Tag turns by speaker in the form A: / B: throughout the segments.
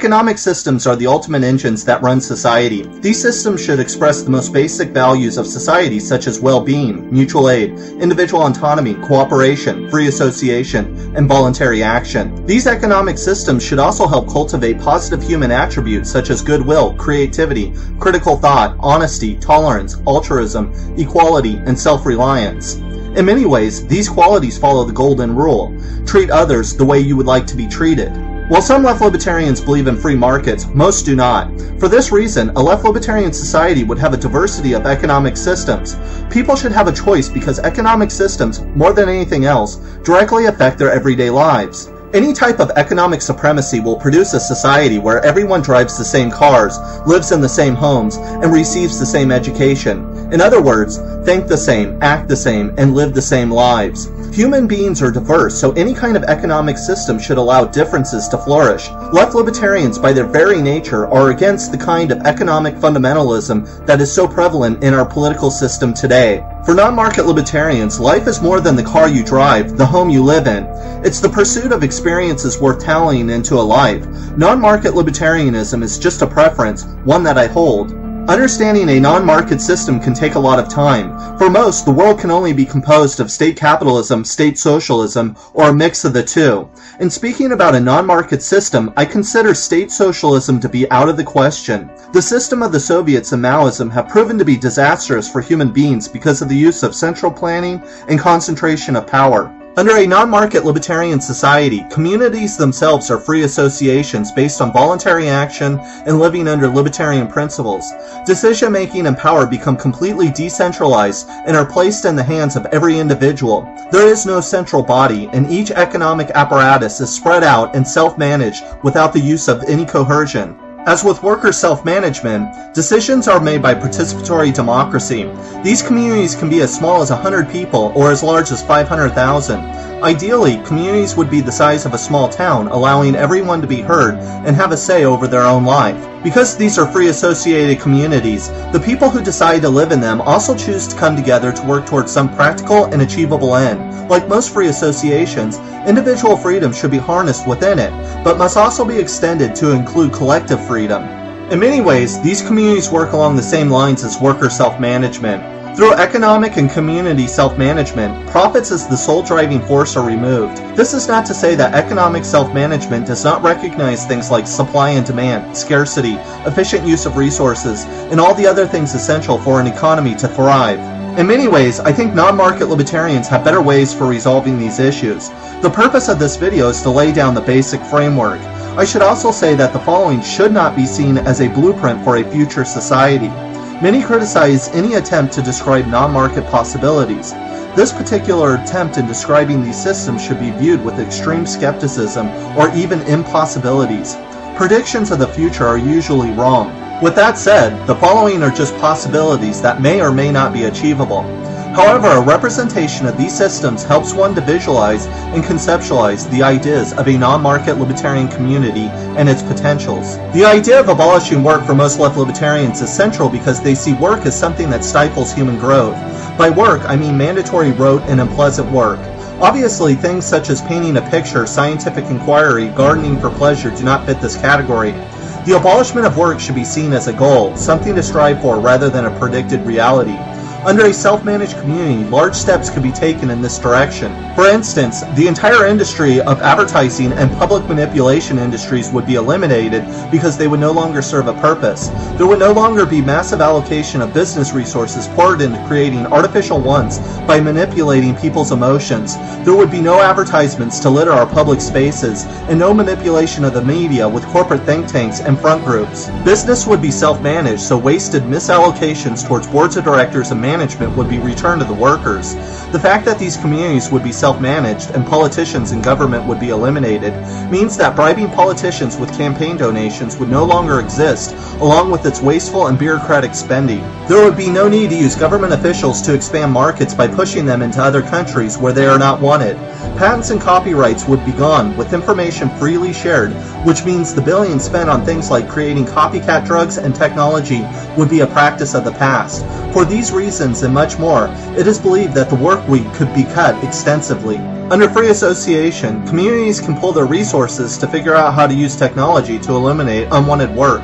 A: Economic systems are the ultimate engines that run society. These systems should express the most basic values of society, such as well-being, mutual aid, individual autonomy, cooperation, free association, and voluntary action. These economic systems should also help cultivate positive human attributes such as goodwill, creativity, critical thought, honesty, tolerance, altruism, equality, and self-reliance. In many ways, these qualities follow the golden rule: treat others the way you would like to be treated. While some left-libertarians believe in free markets, most do not. For this reason, a left-libertarian society would have a diversity of economic systems. People should have a choice because economic systems, more than anything else, directly affect their everyday lives. Any type of economic supremacy will produce a society where everyone drives the same cars, lives in the same homes, and receives the same education. In other words, think the same, act the same, and live the same lives. Human beings are diverse, so any kind of economic system should allow differences to flourish. Left-libertarians, by their very nature, are against the kind of economic fundamentalism that is so prevalent in our political system today. For non-market libertarians, life is more than the car you drive, the home you live in. It's the pursuit of experiences worth tallying into a life. Non-market libertarianism is just a preference, one that I hold. Understanding a non-market system can take a lot of time. For most, the world can only be composed of state capitalism, state socialism, or a mix of the two. In speaking about a non-market system, I consider state socialism to be out of the question. The system of the Soviets and Maoism have proven to be disastrous for human beings because of the use of central planning and concentration of power. Under a non-market libertarian society, communities themselves are free associations based on voluntary action and living under libertarian principles. Decision-making and power become completely decentralized and are placed in the hands of every individual. There is no central body, and each economic apparatus is spread out and self-managed without the use of any coercion. As with worker self-management, decisions are made by participatory democracy. These communities can be as small as 100 people or as large as 500,000. Ideally, communities would be the size of a small town, allowing everyone to be heard and have a say over their own life. Because these are free associated communities, the people who decide to live in them also choose to come together to work towards some practical and achievable end. Like most free associations, individual freedom should be harnessed within it, but must also be extended to include collective freedom. In many ways, these communities work along the same lines as worker self-management. Through economic and community self-management, profits as the sole driving force are removed. This is not to say that economic self-management does not recognize things like supply and demand, scarcity, efficient use of resources, and all the other things essential for an economy to thrive. In many ways, I think non-market libertarians have better ways for resolving these issues. The purpose of this video is to lay down the basic framework. I should also say that the following should not be seen as a blueprint for a future society. Many criticize any attempt to describe non-market possibilities. This particular attempt in describing these systems should be viewed with extreme skepticism or even impossibilities. Predictions of the future are usually wrong. With that said, the following are just possibilities that may or may not be achievable. However, a representation of these systems helps one to visualize and conceptualize the ideas of a non-market libertarian community and its potentials. The idea of abolishing work for most left libertarians is central because they see work as something that stifles human growth. By work, I mean mandatory, rote, and unpleasant work. Obviously, things such as painting a picture, scientific inquiry, gardening for pleasure do not fit this category. The abolishment of work should be seen as a goal, something to strive for rather than a predicted reality. Under a self-managed community, large steps could be taken in this direction. For instance, the entire industry of advertising and public manipulation industries would be eliminated because they would no longer serve a purpose. There would no longer be massive allocation of business resources poured into creating artificial ones by manipulating people's emotions. There would be no advertisements to litter our public spaces, and no manipulation of the media with corporate think tanks and front groups. Business would be self-managed, so wasted misallocations towards boards of directors and management would be returned to the workers. The fact that these communities would be self-managed and politicians and government would be eliminated means that bribing politicians with campaign donations would no longer exist, along with its wasteful and bureaucratic spending. There would be no need to use government officials to expand markets by pushing them into other countries where they are not wanted. Patents and copyrights would be gone, with information freely shared, which means the billions spent on things like creating copycat drugs and technology would be a practice of the past. For these reasons and much more, it is believed that the work work week could be cut extensively. Under free association, communities can pool their resources to figure out how to use technology to eliminate unwanted work.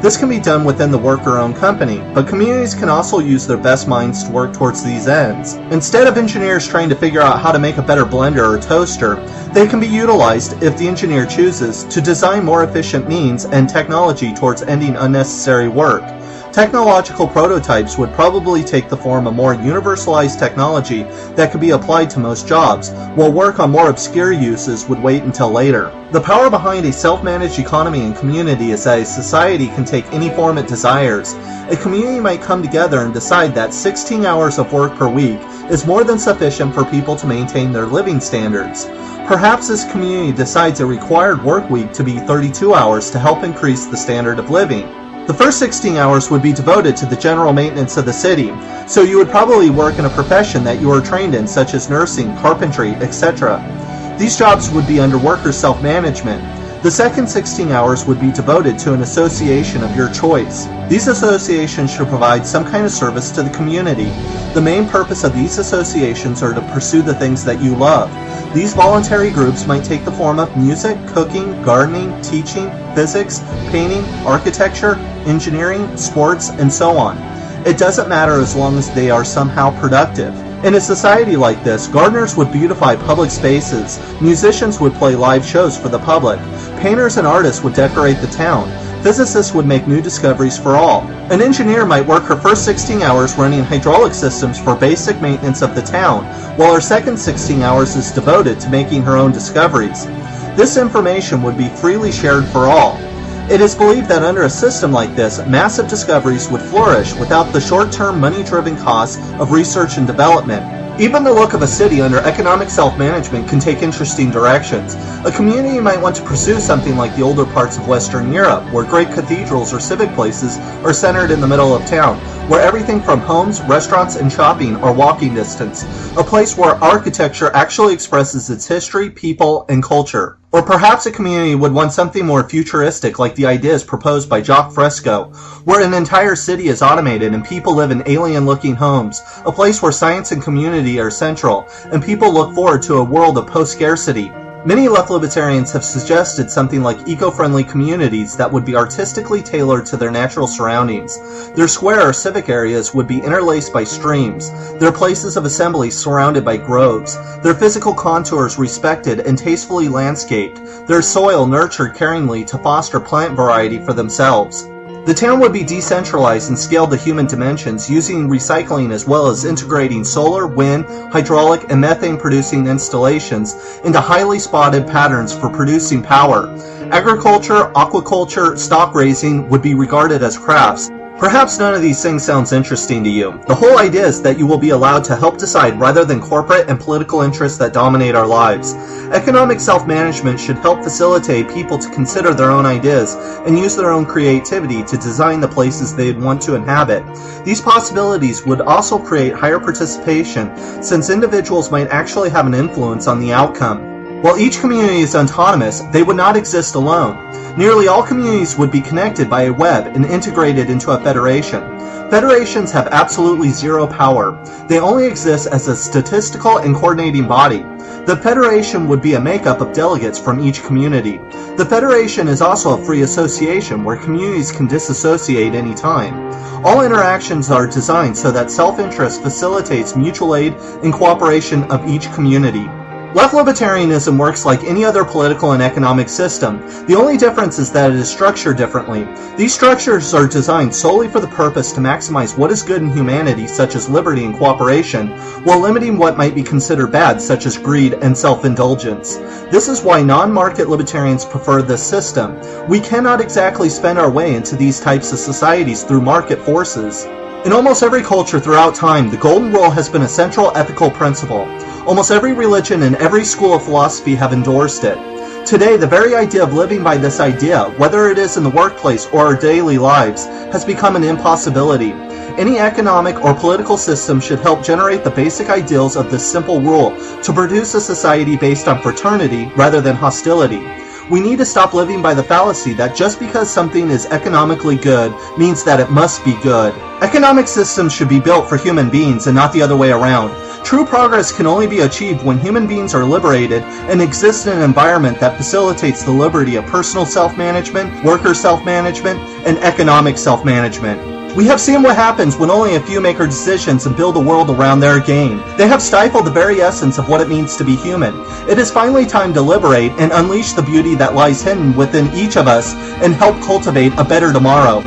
A: This can be done within the worker-owned company, but communities can also use their best minds to work towards these ends. Instead of engineers trying to figure out how to make a better blender or toaster, they can be utilized, if the engineer chooses, to design more efficient means and technology towards ending unnecessary work. Technological prototypes would probably take the form of more universalized technology that could be applied to most jobs, while work on more obscure uses would wait until later. The power behind a self-managed economy and community is that a society can take any form it desires. A community might come together and decide that 16 hours of work per week is more than sufficient for people to maintain their living standards. Perhaps this community decides a required work week to be 32 hours to help increase the standard of living. The first 16 hours would be devoted to the general maintenance of the city, so you would probably work in a profession that you are trained in, such as nursing, carpentry, etc. These jobs would be under worker self-management. The second 16 hours would be devoted to an association of your choice. These associations should provide some kind of service to the community. The main purpose of these associations are to pursue the things that you love. These voluntary groups might take the form of music, cooking, gardening, teaching, physics, painting, architecture, engineering, sports, and so on. It doesn't matter as long as they are somehow productive. In a society like this, gardeners would beautify public spaces, musicians would play live shows for the public, painters and artists would decorate the town, physicists would make new discoveries for all. An engineer might work her first 16 hours running hydraulic systems for basic maintenance of the town, while her second 16 hours is devoted to making her own discoveries. This information would be freely shared for all. It is believed that under a system like this, massive discoveries would flourish without the short-term money-driven costs of research and development. Even the look of a city under economic self-management can take interesting directions. A community might want to pursue something like the older parts of Western Europe, where great cathedrals or civic places are centered in the middle of town, where everything from homes, restaurants, and shopping are walking distance. A place where architecture actually expresses its history, people, and culture. Or perhaps a community would want something more futuristic, like the ideas proposed by Jacques Fresco, where an entire city is automated and people live in alien-looking homes, a place where science and community are central, and people look forward to a world of post-scarcity. Many left-libertarians have suggested something like eco-friendly communities that would be artistically tailored to their natural surroundings. Their square or civic areas would be interlaced by streams, their places of assembly surrounded by groves, their physical contours respected and tastefully landscaped, their soil nurtured caringly to foster plant variety for themselves. The town would be decentralized and scaled to human dimensions, using recycling as well as integrating solar, wind, hydraulic, and methane-producing installations into highly spotted patterns for producing power. Agriculture, aquaculture, stock raising would be regarded as crafts. Perhaps none of these things sounds interesting to you. The whole idea is that you will be allowed to help decide rather than corporate and political interests that dominate our lives. Economic self-management should help facilitate people to consider their own ideas and use their own creativity to design the places they'd want to inhabit. These possibilities would also create higher participation, since individuals might actually have an influence on the outcome. While each community is autonomous, they would not exist alone. Nearly all communities would be connected by a web and integrated into a federation. Federations have absolutely zero power. They only exist as a statistical and coordinating body. The federation would be a makeup of delegates from each community. The federation is also a free association where communities can disassociate any time. All interactions are designed so that self-interest facilitates mutual aid and cooperation of each community. Left-libertarianism works like any other political and economic system. The only difference is that it is structured differently. These structures are designed solely for the purpose to maximize what is good in humanity, such as liberty and cooperation, while limiting what might be considered bad, such as greed and self-indulgence. This is why non-market libertarians prefer this system. We cannot exactly spend our way into these types of societies through market forces. In almost every culture throughout time, the golden rule has been a central ethical principle. Almost every religion and every school of philosophy have endorsed it. Today, the very idea of living by this idea, whether it is in the workplace or our daily lives, has become an impossibility. Any economic or political system should help generate the basic ideals of this simple rule to produce a society based on fraternity rather than hostility. We need to stop living by the fallacy that just because something is economically good means that it must be good. Economic systems should be built for human beings and not the other way around. True progress can only be achieved when human beings are liberated and exist in an environment that facilitates the liberty of personal self-management, worker self-management, and economic self-management. We have seen what happens when only a few make our decisions and build a world around their gain. They have stifled the very essence of what it means to be human. It is finally time to liberate and unleash the beauty that lies hidden within each of us and help cultivate a better tomorrow.